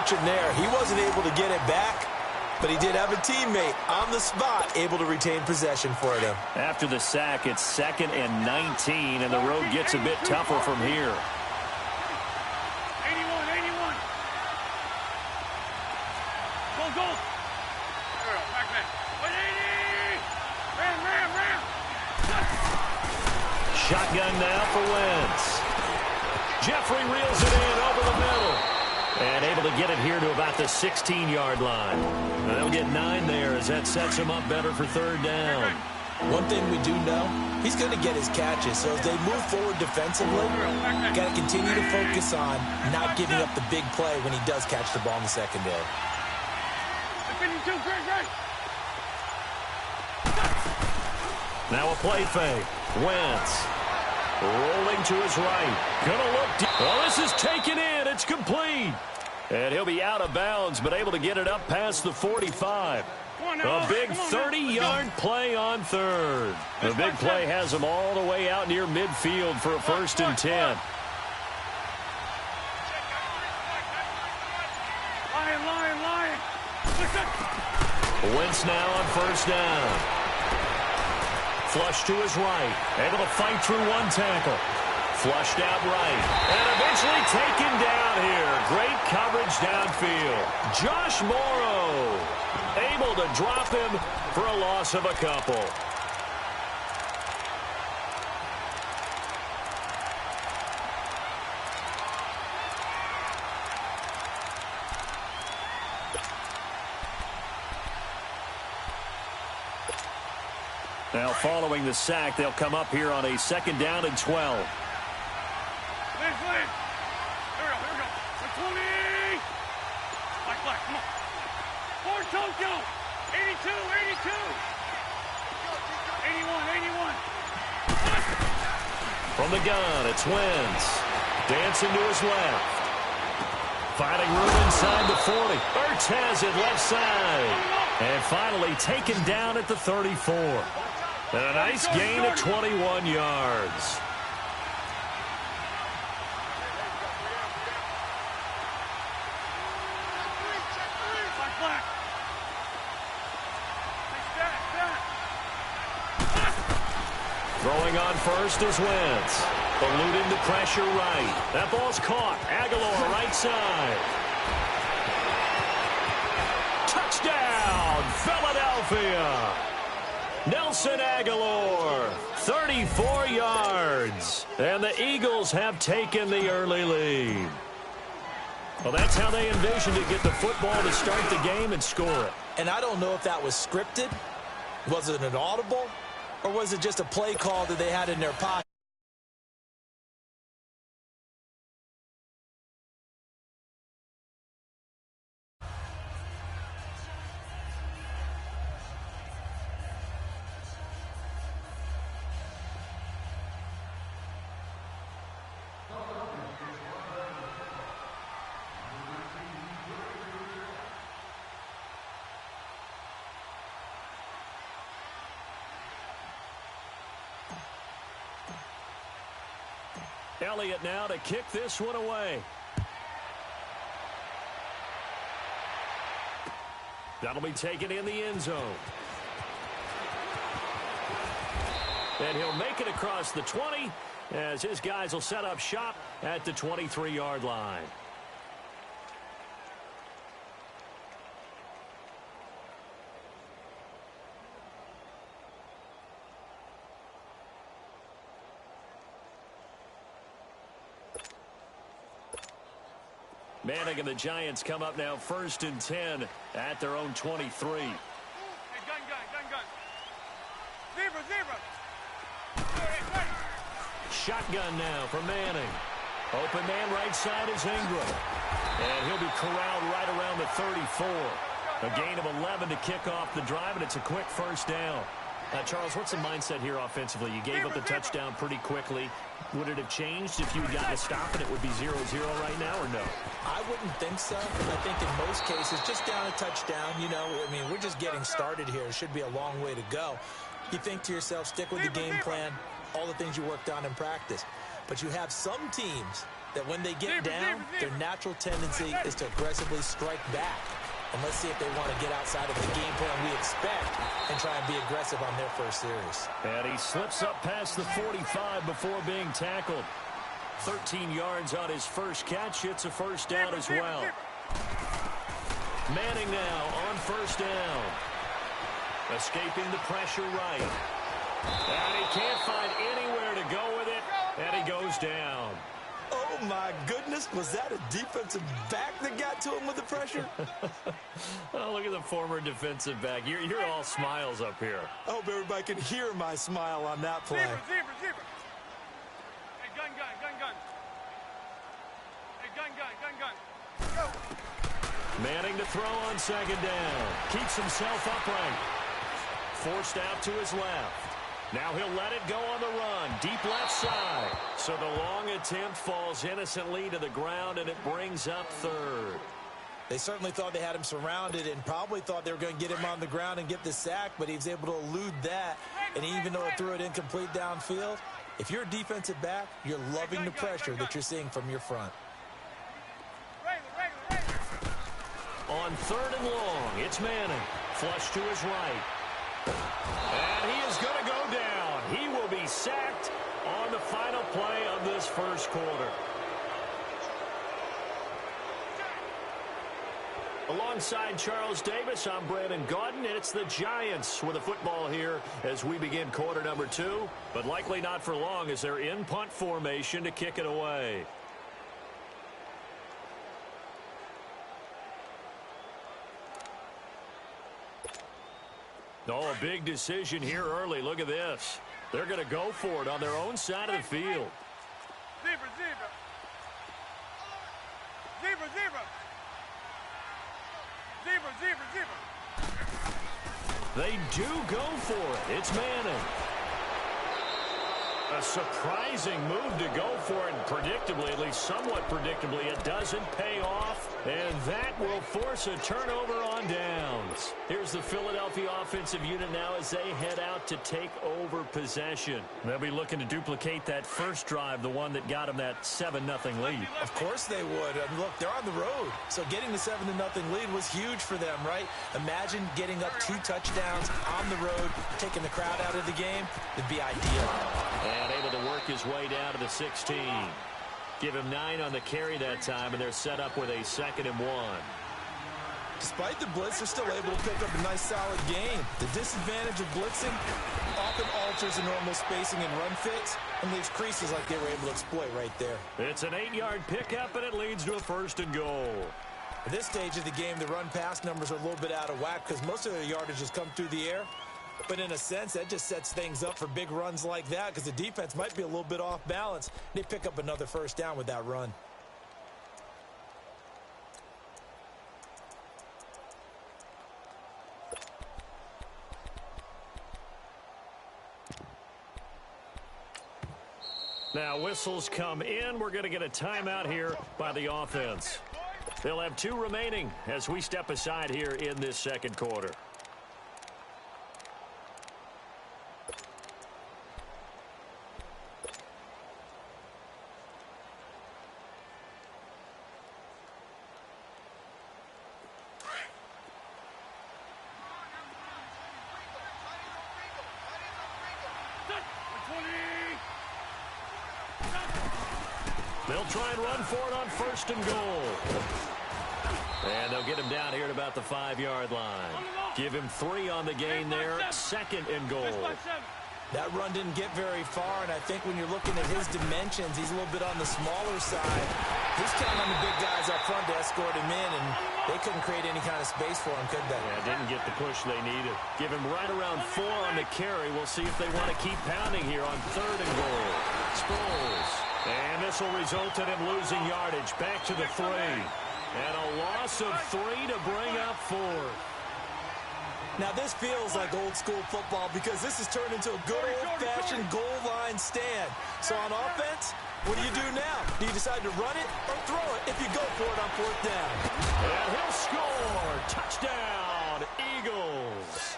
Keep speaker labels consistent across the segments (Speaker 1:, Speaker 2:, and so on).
Speaker 1: mentioned there, he wasn't able to get it back, but he did have a teammate on the spot able to retain possession for them.
Speaker 2: After the sack, it's 2nd and 19, and the road gets a bit tougher from here.
Speaker 3: 81. Go. Back. 180. Ram.
Speaker 2: Shotgun now for Wentz. Jeffrey reels it in over the middle. And able to get it here to about the 16-yard line. They'll get 9 there as that sets him up better for 3rd down.
Speaker 1: One thing we do know, he's going to get his catches. So as they move forward defensively, got to continue to focus on not giving up the big play when he does catch the ball in the secondary.
Speaker 2: Now a play fake. Wentz rolling to his right. Gonna look deep. Oh, this is taken in. It's complete. And he'll be out of bounds, but able to get it up past the 45. A big 30-yard play on 3rd. The big play has him all the way out near midfield for a 1st and 10.
Speaker 3: Lion.
Speaker 2: Wentz now on 1st down. Flush to his right. Able to fight through one tackle. Flushed out right. And eventually taken down here. Great coverage downfield. Josh Morrow able to drop him for a loss of a couple. Now following the sack, they'll come up here on a 2nd down and 12.
Speaker 3: Here we go. 20. Black, come on. For Tokyo. 82. 81.
Speaker 2: From the gun, it's Wentz. Dancing to his left. Finding room inside the 40. Ertz has it left side. And finally taken down at the 34. And a nice gain of 21 yards. Throwing on first is Wentz. Eluding the pressure right. That ball's caught. Aguilar right side. Touchdown, Philadelphia. Nelson Aguilar, 34 yards. And the Eagles have taken the early lead. Well, that's how they envisioned to get the football to start the game and score it.
Speaker 1: And I don't know if that was scripted. Was it an audible? Or was it just a play call that they had in their pocket?
Speaker 2: Elliott now to kick this one away. That'll be taken in the end zone. And he'll make it across the 20 as his guys will set up shop at the 23-yard line. Manning and the Giants come up now 1st and 10 at their own 23.
Speaker 3: Hey, gun. Zebra.
Speaker 2: Shotgun now for Manning. Open man right side is Ingram. And he'll be corralled right around the 34. A gain of 11 to kick off the drive, and it's a quick 1st down. Charles, what's the mindset here offensively? You gave up the touchdown pretty quickly. Would it have changed if you had gotten a stop and it would be 0-0 right now, or no?
Speaker 1: I wouldn't think so. I think in most cases, just down a touchdown, I mean, we're just getting started here. It should be a long way to go. You think to yourself, stick with the game plan, all the things you worked on in practice. But you have some teams that when they get down, their natural tendency is to aggressively strike back. And let's see if they want to get outside of the game plan we expect and try and be aggressive on their first series.
Speaker 2: And he slips up past the 45 before being tackled. 13 yards on his first catch. It's a first down as well. Manning now on first down. Escaping the pressure right. And he can't find anywhere to go with it. And he goes down.
Speaker 1: Oh, my goodness. Was that a defensive back that got to him with the pressure?
Speaker 2: Oh, look at the former defensive back. You're all smiles up here.
Speaker 1: I hope everybody can hear my smile on that play.
Speaker 3: Zebra. Hey, gun. Hey, gun. Go.
Speaker 2: Manning to throw on second down. Keeps himself upright. Forced out to his left. Now he'll let it go on the run. Deep left side. So the long attempt falls innocently to the ground, and it brings up third.
Speaker 1: They certainly thought they had him surrounded and probably thought they were going to get him on the ground and get the sack, but he was able to elude that. And even though it threw it incomplete downfield, if you're a defensive back, you're loving the pressure that you're seeing from your front.
Speaker 2: On third and long, it's Manning. Flush to his right. And he is going to go down. He will be sacked on the final play of this first quarter. Alongside Charles Davis, I'm Brandon Gaudin, and it's the Giants with the football here as we begin quarter number 2, but likely not for long as they're in punt formation to kick it away. Oh, a big decision here early. Look at this. They're going to go for it on their own side of the field.
Speaker 3: Zebra.
Speaker 2: They do go for it. It's Manning. A surprising move to go for it, and predictably, at least somewhat predictably, it doesn't pay off, and that will force a turnover on downs. Here's the Philadelphia offensive unit now as they head out to take over possession. They'll be looking to duplicate that first drive, the one that got them that 7-0 lead.
Speaker 1: Of course they would. And look, they're on the road, so getting the 7-0 lead was huge for them, right? Imagine getting up 2 touchdowns on the road, taking the crowd out of the game. It'd be ideal.
Speaker 2: And able to work his way down to the 16. Give him 9 on the carry that time, and they're set up with a 2nd and 1.
Speaker 1: Despite the blitz, they're still able to pick up a nice, solid gain. The disadvantage of blitzing often alters the normal spacing and run fits and leaves creases like they were able to exploit right there.
Speaker 2: It's an 8-yard pickup, and it leads to a 1st and goal.
Speaker 1: At this stage of the game, the run-pass numbers are a little bit out of whack because most of their yardage has come through the air. But in a sense, that just sets things up for big runs like that because the defense might be a little bit off balance. They pick up another 1st down with that run.
Speaker 2: Now whistles come in. We're going to get a timeout here by the offense. They'll have 2 remaining as we step aside here in this second quarter. They'll try and run for it on 1st and goal. And they'll get him down here at about the 5-yard line. Give him 3 on the gain there. 2nd and goal.
Speaker 1: That run didn't get very far, and I think when you're looking at his dimensions, he's a little bit on the smaller side. He's counting on the big guys up front to escort him in, and they couldn't create any kind of space for him, could they?
Speaker 2: Yeah, didn't get the push they needed. Give him right around 4 on the carry. We'll see if they want to keep pounding here on 3rd and goal. Sproles. And this will result in him losing yardage. Back to the 3. And a loss of 3 to bring up 4.
Speaker 1: Now, this feels like old-school football because this has turned into a good old-fashioned goal line stand. So on offense, what do you do now? Do you decide to run it or throw it if you go for it on 4th down?
Speaker 2: And he'll score. Touchdown, Eagles.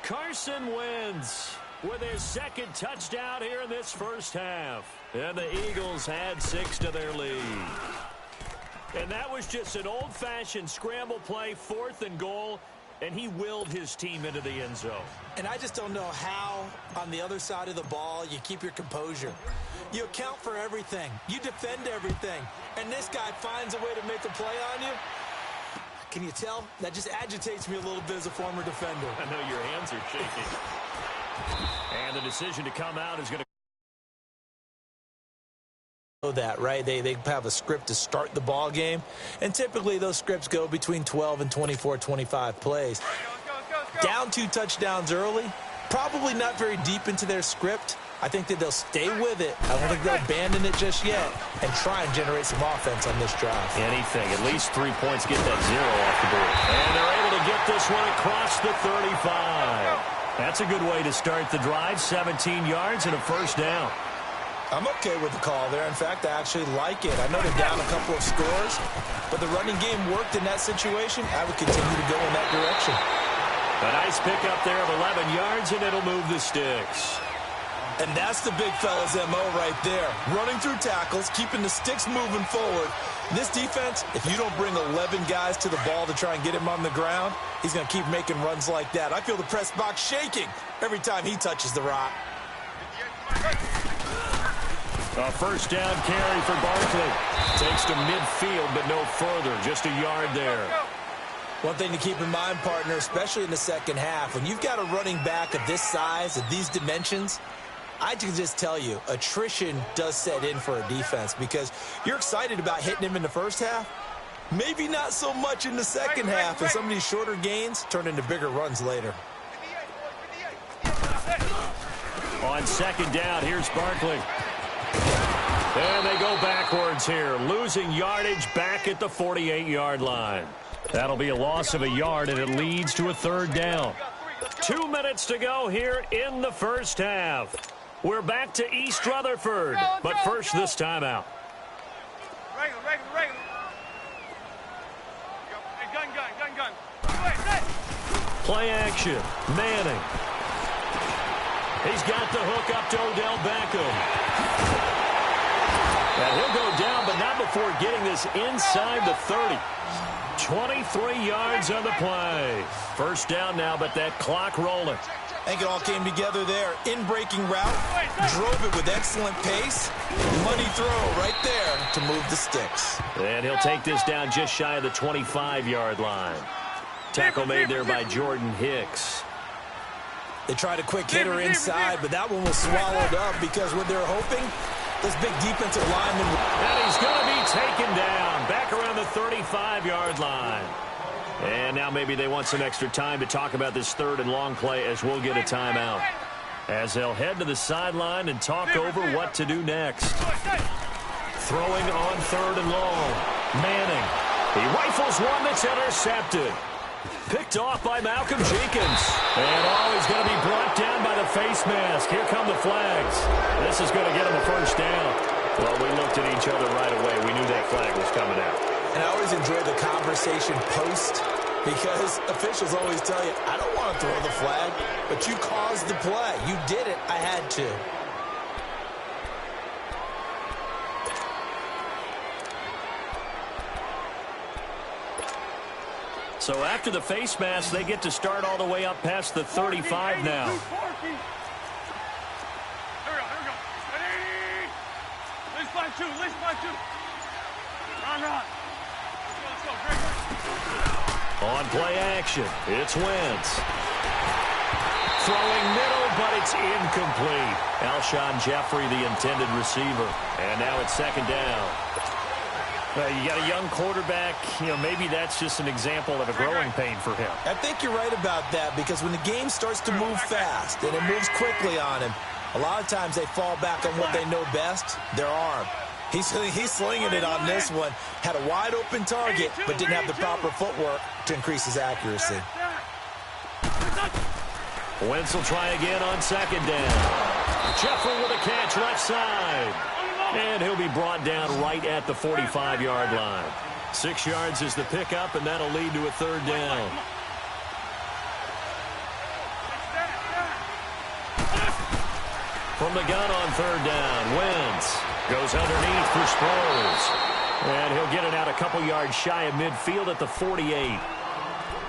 Speaker 2: Carson Wentz. with his second touchdown here in this first half. And the Eagles had 6 to their lead. And that was just an old-fashioned scramble play, 4th and goal, and he willed his team into the end zone.
Speaker 1: And I just don't know how, on the other side of the ball, you keep your composure. You account for everything. You defend everything. And this guy finds a way to make a play on you. Can you tell? That just agitates me a little bit as a former defender.
Speaker 2: I know your hands are shaking. And the decision to come out is going to
Speaker 1: know that, right? They have a script to start the ball game, and typically those scripts go between 12 and 24, 25 plays. Down 2 touchdowns early, probably not very deep into their script. I think that they'll stay with it. I don't think they'll abandon it just yet and try and generate some offense on this drive.
Speaker 2: Anything, at least 3 points, get that 0 off the board. And they're able to get this one across the 35. That's a good way to start the drive, 17 yards and a first down.
Speaker 1: I'm okay with the call there. In fact, I actually like it. I know they're down a couple of scores, but the running game worked in that situation. I would continue to go in that direction.
Speaker 2: A nice pickup there of 11 yards, and it'll move the sticks.
Speaker 1: And that's the big fella's MO right there. Running through tackles, keeping the sticks moving forward. This defense, if you don't bring 11 guys to the ball to try and get him on the ground, he's going to keep making runs like that. I feel the press box shaking every time he touches the rock.
Speaker 2: A first down carry for Barkley. Takes to midfield, but no further. Just a yard there.
Speaker 1: One thing to keep in mind, partner, especially in the second half, when you've got a running back of this size, of these dimensions, I can just tell you, attrition does set in for a defense because you're excited about hitting him in the first half. Maybe not so much in the second half, and some of these shorter gains turn into bigger runs later.
Speaker 2: On second down, here's Barkley. And they go backwards here, losing yardage back at the 48-yard line. That'll be a loss of a yard, and it leads to a third down. 2 minutes to go here in the first half. We're back to East Rutherford, but first this timeout.
Speaker 3: Regular. Hey, gun.
Speaker 2: Play action. Manning. He's got the hook up to Odell Beckham. And he'll go down, but not before getting this inside the 30. 23 yards on the play. First down now, but that clock rolling.
Speaker 1: I think it all came together there. In-breaking route, drove it with excellent pace. Money throw right there to move the sticks.
Speaker 2: And he'll take this down just shy of the 25-yard line. Tackle made there by Jordan Hicks.
Speaker 1: They tried a quick hitter inside, but that one was swallowed up because what they're hoping, this big defensive lineman.
Speaker 2: And he's going to be taken down back around the 35-yard line. And now maybe they want some extra time to talk about this third and long play as we'll get a timeout. As they'll head to the sideline and talk over what to do next. Throwing on third and long. Manning. He rifles one that's intercepted. Picked off by Malcolm Jenkins. And he's going to be brought down by the face mask. Here come the flags. This is going to get him a first down. Well, we looked at each other right away. We knew that flag was coming out.
Speaker 1: And I always enjoy the conversation post because officials always tell you, I don't want to throw the flag, but you caused the play. You did it. I had to.
Speaker 2: So after the face mask, they get to start all the way up past the 35 now.
Speaker 3: Here we go. Ready? Let's find two. Run. Let's go. Great.
Speaker 2: On play action, it's Wentz. Throwing middle, but it's incomplete. Alshon Jeffrey, the intended receiver. And now it's second down. You got a young quarterback, maybe that's just an example of a growing pain for him.
Speaker 1: I think you're right about that because when the game starts to move fast and it moves quickly on him, a lot of times they fall back on what they know best, their arm. He's slinging it on this one. Had a wide open target, but didn't have the proper footwork to increase his accuracy.
Speaker 2: Wentz will try again on second down. Jeffrey with a catch left side. And he'll be brought down right at the 45-yard line. 6 yards is the pickup, and that'll lead to a third down. From the gun on third down, Wentz goes underneath for Sproles. And he'll get it out a couple yards shy of midfield at the 48.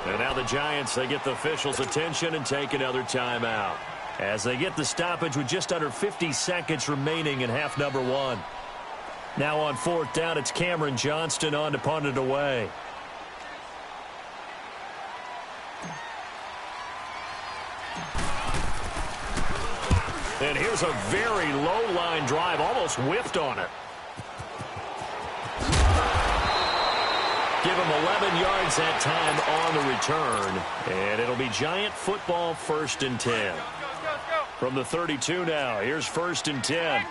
Speaker 2: And now the Giants, they get the officials' attention and take another timeout as they get the stoppage with just under 50 seconds remaining in half number one. Now on fourth down, it's Cameron Johnston on to punt it away. And here's a very low line drive, almost whiffed on it. Give him 11 yards that time on the return. And it'll be Giant football, 1st and 10. From the 32 now, here's 1st and 10.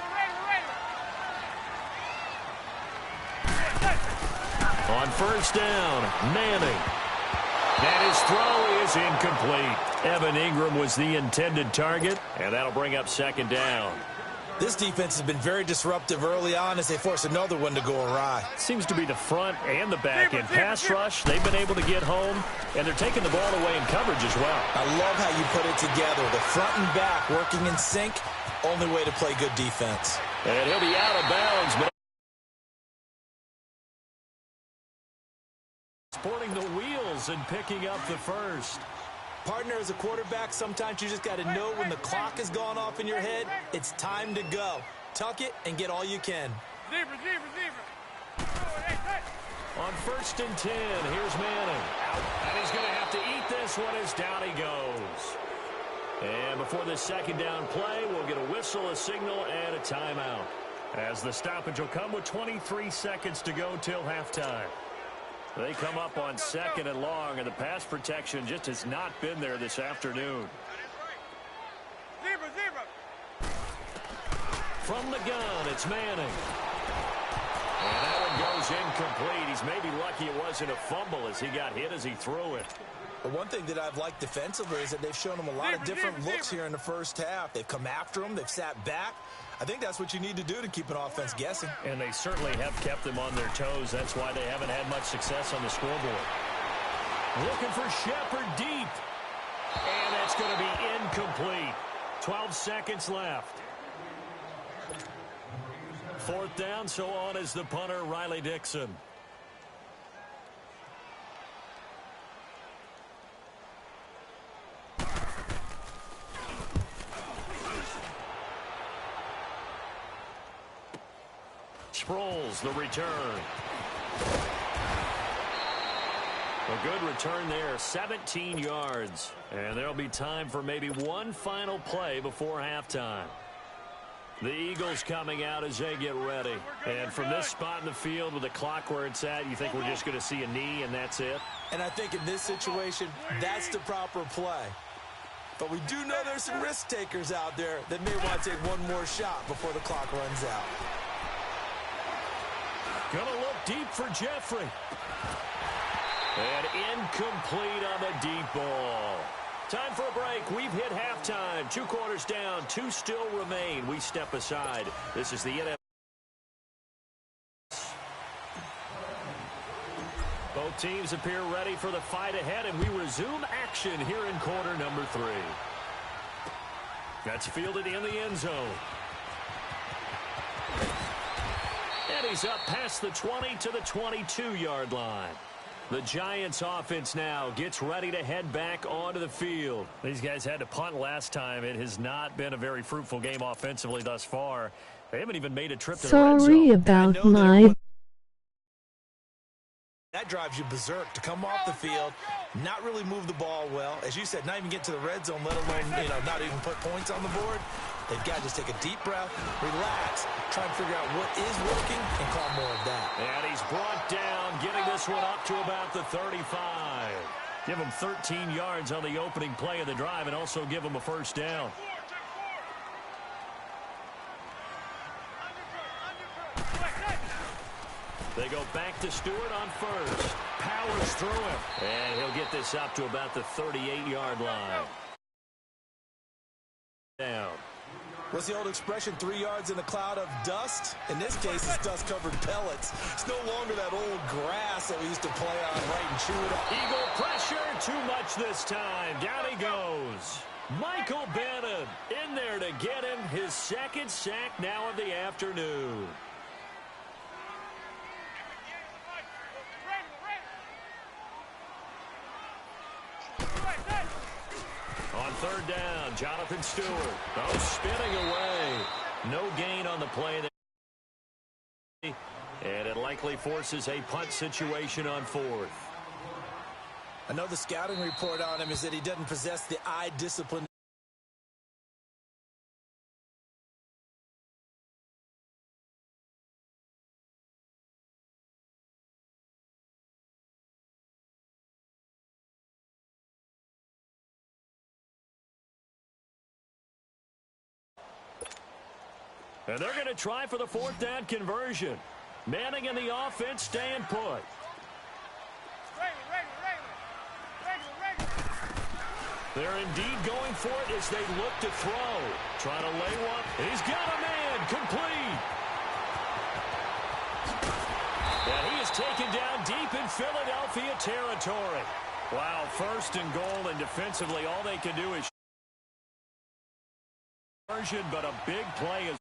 Speaker 2: On first down, Manning. And his throw is incomplete. Evan Ingram was the intended target, and that'll bring up 2nd down.
Speaker 1: This defense has been very disruptive early on as they force another one to go awry.
Speaker 2: Seems to be the front and the back end. Pass rush, they've been able to get home, and they're taking the ball away in coverage as well.
Speaker 1: I love how you put it together. The front and back working in sync, only way to play good defense.
Speaker 2: And he'll be out of bounds, but sporting the wheels and picking up the first.
Speaker 1: Partner, as a quarterback, sometimes you just got to know when the clock has gone off in your head, it's time to go. Tuck it and get all you can.
Speaker 2: On 1st and 10, here's Manning. And he's going to have to eat this one as down he goes. And before this 2nd down play, we'll get a whistle, a signal, and a timeout. As the stoppage will come with 23 seconds to go till halftime. They come up on 2nd and long, and the pass protection just has not been there this afternoon. From the gun, it's Manning. And that one goes incomplete. He's maybe lucky it wasn't a fumble as he got hit as he threw it.
Speaker 1: But one thing that I've liked defensively is that they've shown him a lot of different looks here in the first half. They've come after him. They've sat back. I think that's what you need to do to keep an offense guessing.
Speaker 2: And they certainly have kept them on their toes. That's why they haven't had much success on the scoreboard. Looking for Shepard deep. And that's going to be incomplete. 12 seconds left. 4th down, so on is the punter, Riley Dixon. Sproles, the return. A good return there, 17 yards. And there'll be time for maybe one final play before halftime. The Eagles coming out as they get ready. And from this spot in the field with the clock where it's at, you think we're just going to see a knee and that's it?
Speaker 1: And I think in this situation, that's the proper play. But we do know there's some risk takers out there that may want to take one more shot before the clock runs out.
Speaker 2: Gonna look deep for Jeffrey. And incomplete on the deep ball. Time for a break. We've hit halftime. 2 quarters down. 2 still remain. We step aside. This is the NFL. Both teams appear ready for the fight ahead, and we resume action here in quarter number 3. That's fielded in the end zone. And he's up past the 20 to the 22-yard line. The Giants offense now gets ready to head back onto the field. These guys had to punt last time. It has not been a very fruitful game offensively thus far. They haven't even made a trip to the red zone.
Speaker 4: Sorry about my...
Speaker 1: That drives you berserk to come off the field, not really move the ball well. As you said, not even get to the red zone, let alone, not even put points on the board. They've got to just take a deep breath, relax, try and figure out what is working, and call more of that.
Speaker 2: And he's brought down, getting this one up to about the 35. Give him 13 yards on the opening play of the drive and also give him a first down. They go back to Stewart on first. Powers through him. And he'll get this up to about the 38-yard line. Down.
Speaker 1: What's the old expression, 3 yards in a cloud of dust? In this case, it's dust-covered pellets. It's no longer that old grass that we used to play on, right, and chew it up.
Speaker 2: Eagle pressure, too much this time. Down he goes. Michael Bennett in there to get him his second sack now of the afternoon. On third down, Jonathan Stewart. Oh, spinning away. No gain on the play. And it likely forces a punt situation on fourth.
Speaker 1: I know the scouting report on him is that he doesn't possess the eye discipline.
Speaker 2: And they're going to try for the fourth down conversion. Manning and the offense staying put. They're indeed going for it as they look to throw. Trying to lay one. He's got a man. Complete. And he is taken down deep in Philadelphia territory. Wow, first and goal, and defensively all they can do is but a big play is